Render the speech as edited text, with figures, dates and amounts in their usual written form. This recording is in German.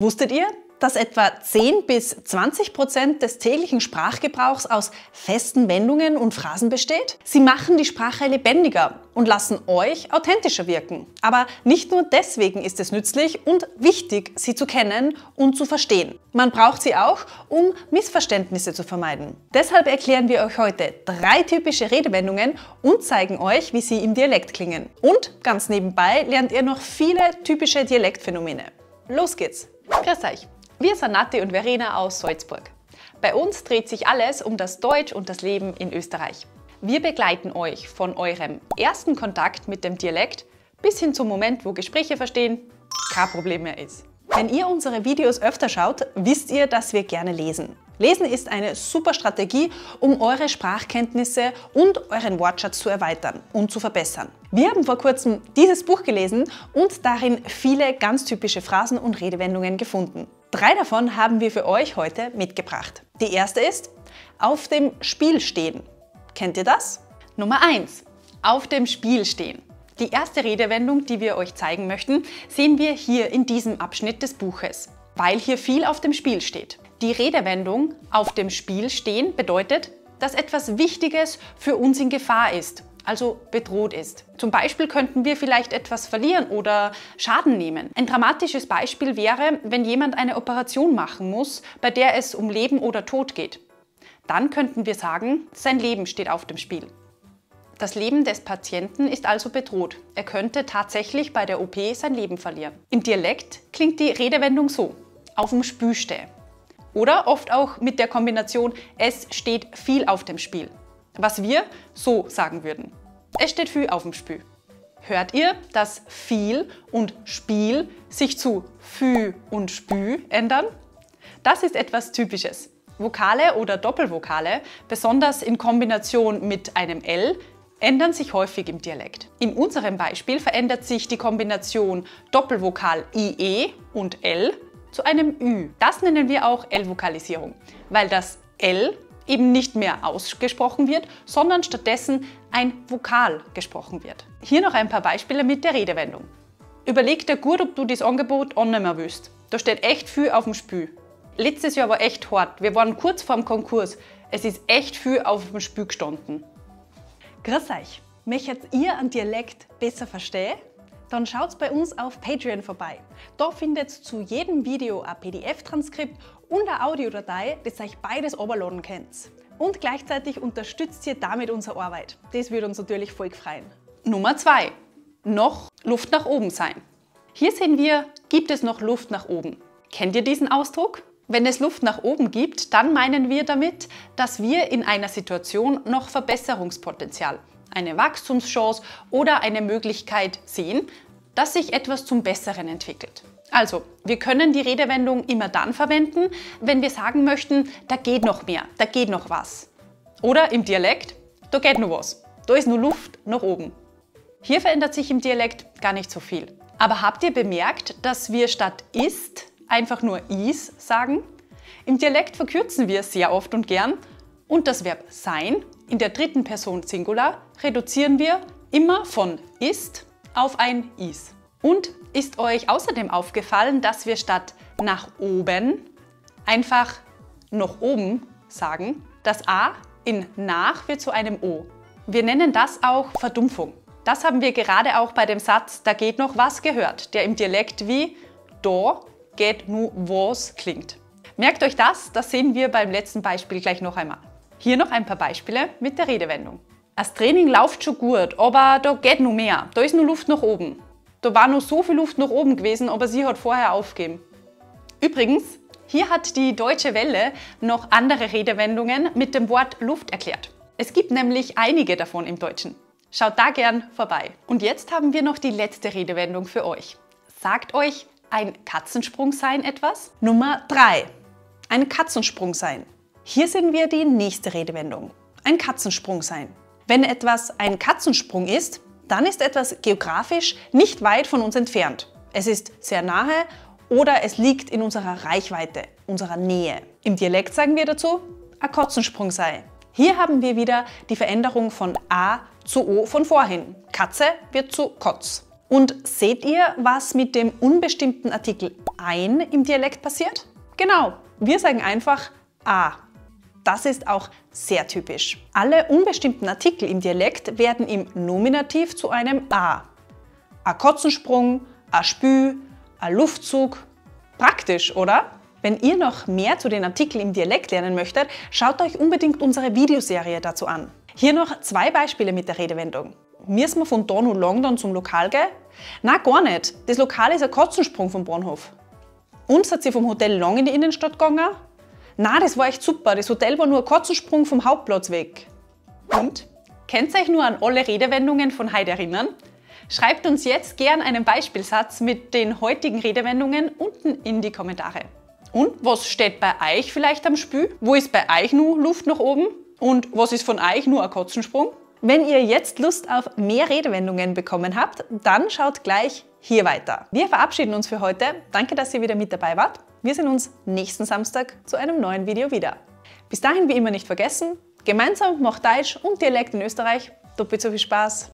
Wusstet ihr, dass etwa 10 bis 20% des täglichen Sprachgebrauchs aus festen Wendungen und Phrasen besteht? Sie machen die Sprache lebendiger und lassen euch authentischer wirken. Aber nicht nur deswegen ist es nützlich und wichtig, sie zu kennen und zu verstehen. Man braucht sie auch, um Missverständnisse zu vermeiden. Deshalb erklären wir euch heute 3 typische Redewendungen und zeigen euch, wie sie im Dialekt klingen. Und ganz nebenbei lernt ihr noch viele typische Dialektphänomene. Los geht's! Grüß euch! Wir sind Nati und Verena aus Salzburg. Bei uns dreht sich alles um das Deutsch und das Leben in Österreich. Wir begleiten euch von eurem ersten Kontakt mit dem Dialekt bis hin zum Moment, wo Gespräche verstehen kein Problem mehr ist. Wenn ihr unsere Videos öfter schaut, wisst ihr, dass wir gerne lesen. Lesen ist eine super Strategie, um eure Sprachkenntnisse und euren Wortschatz zu erweitern und zu verbessern. Wir haben vor kurzem dieses Buch gelesen und darin viele ganz typische Phrasen und Redewendungen gefunden. 3 davon haben wir für euch heute mitgebracht. Die erste ist auf dem Spiel stehen. Kennt ihr das? Nummer 1. Auf dem Spiel stehen. Die erste Redewendung, die wir euch zeigen möchten, sehen wir hier in diesem Abschnitt des Buches, weil hier viel auf dem Spiel steht. Die Redewendung auf dem Spiel stehen bedeutet, dass etwas Wichtiges für uns in Gefahr ist, also bedroht ist. Zum Beispiel könnten wir vielleicht etwas verlieren oder Schaden nehmen. Ein dramatisches Beispiel wäre, wenn jemand eine Operation machen muss, bei der es um Leben oder Tod geht. Dann könnten wir sagen, sein Leben steht auf dem Spiel. Das Leben des Patienten ist also bedroht. Er könnte tatsächlich bei der OP sein Leben verlieren. Im Dialekt klingt die Redewendung so: auf dem Spü steh. Oder oft auch mit der Kombination es steht viel auf dem Spiel. Was wir so sagen würden: Es steht viel auf dem Spü. Hört ihr, dass viel und Spiel sich zu Fü und Spü ändern? Das ist etwas Typisches. Vokale oder Doppelvokale, besonders in Kombination mit einem L, ändern sich häufig im Dialekt. In unserem Beispiel verändert sich die Kombination Doppelvokal IE und L zu einem Ü. Das nennen wir auch L-Vokalisierung, weil das L eben nicht mehr ausgesprochen wird, sondern stattdessen ein Vokal gesprochen wird. Hier noch ein paar Beispiele mit der Redewendung. Überleg dir gut, ob du das Angebot annehmen willst. Da steht echt viel auf dem Spiel. Letztes Jahr war echt hart. Wir waren kurz vorm Konkurs. Es ist echt viel auf dem Spiel gestanden. Grüß euch! Möchtet ihr einen Dialekt besser verstehen? Dann schaut bei uns auf Patreon vorbei. Da findet ihr zu jedem Video ein PDF-Transkript und eine Audiodatei, das euch beides runterladen könnt. Und gleichzeitig unterstützt ihr damit unsere Arbeit. Das würde uns natürlich voll freuen. Nummer 2. Noch Luft nach oben sein. Hier sehen wir, gibt es noch Luft nach oben. Kennt ihr diesen Ausdruck? Wenn es Luft nach oben gibt, dann meinen wir damit, dass wir in einer Situation noch Verbesserungspotenzial, eine Wachstumschance oder eine Möglichkeit sehen, dass sich etwas zum Besseren entwickelt. Also, wir können die Redewendung immer dann verwenden, wenn wir sagen möchten, da geht noch mehr, da geht noch was. Oder im Dialekt, da geht noch was, da ist nur Luft nach oben. Hier verändert sich im Dialekt gar nicht so viel. Aber habt ihr bemerkt, dass wir statt ist einfach nur is sagen? Im Dialekt verkürzen wir es sehr oft und gern und das Verb sein in der dritten Person Singular reduzieren wir immer von ist auf ein is. Und ist euch außerdem aufgefallen, dass wir statt nach oben einfach noch oben sagen? Das A in nach wird zu einem O. Wir nennen das auch Verdumpfung. Das haben wir gerade auch bei dem Satz da geht noch was gehört, der im Dialekt wie da geht nu was klingt. Merkt euch das sehen wir beim letzten Beispiel gleich noch einmal. Hier noch ein paar Beispiele mit der Redewendung. Das Training läuft schon gut, aber da geht noch mehr, da ist nur Luft nach oben. Da war noch so viel Luft nach oben gewesen, aber sie hat vorher aufgegeben. Übrigens, hier hat die Deutsche Welle noch andere Redewendungen mit dem Wort Luft erklärt. Es gibt nämlich einige davon im Deutschen. Schaut da gern vorbei. Und jetzt haben wir noch die letzte Redewendung für euch. Sagt euch ein Katzensprung sein etwas? Nummer 3. Ein Katzensprung sein. Hier sehen wir die nächste Redewendung. Ein Katzensprung sein. Wenn etwas ein Katzensprung ist, dann ist etwas geografisch nicht weit von uns entfernt. Es ist sehr nahe oder es liegt in unserer Reichweite, unserer Nähe. Im Dialekt sagen wir dazu, ein Katzensprung sei. Hier haben wir wieder die Veränderung von A zu O von vorhin. Katze wird zu Kotz. Und seht ihr, was mit dem unbestimmten Artikel ein im Dialekt passiert? Genau, wir sagen einfach a. Das ist auch sehr typisch. Alle unbestimmten Artikel im Dialekt werden im Nominativ zu einem a. A Kotzensprung, a Spü, a Luftzug. Praktisch, oder? Wenn ihr noch mehr zu den Artikeln im Dialekt lernen möchtet, schaut euch unbedingt unsere Videoserie dazu an. Hier noch 2 Beispiele mit der Redewendung. Müssen wir von da nach London zum Lokal gehen? Na, gar nicht. Das Lokal ist ein Katzensprung vom Bahnhof. Und seid ihr vom Hotel lang in die Innenstadt gegangen? Na, das war echt super. Das Hotel war nur ein Katzensprung vom Hauptplatz weg. Und? Könnt ihr euch nur an alle Redewendungen von heute erinnern? Schreibt uns jetzt gern einen Beispielsatz mit den heutigen Redewendungen unten in die Kommentare. Und was steht bei euch vielleicht am Spül? Wo ist bei euch nur Luft nach oben? Und was ist von euch nur ein Katzensprung? Wenn ihr jetzt Lust auf mehr Redewendungen bekommen habt, dann schaut gleich hier weiter. Wir verabschieden uns für heute. Danke, dass ihr wieder mit dabei wart. Wir sehen uns nächsten Samstag zu einem neuen Video wieder. Bis dahin wie immer nicht vergessen, gemeinsam macht Deutsch und Dialekt in Österreich doppelt so viel Spaß.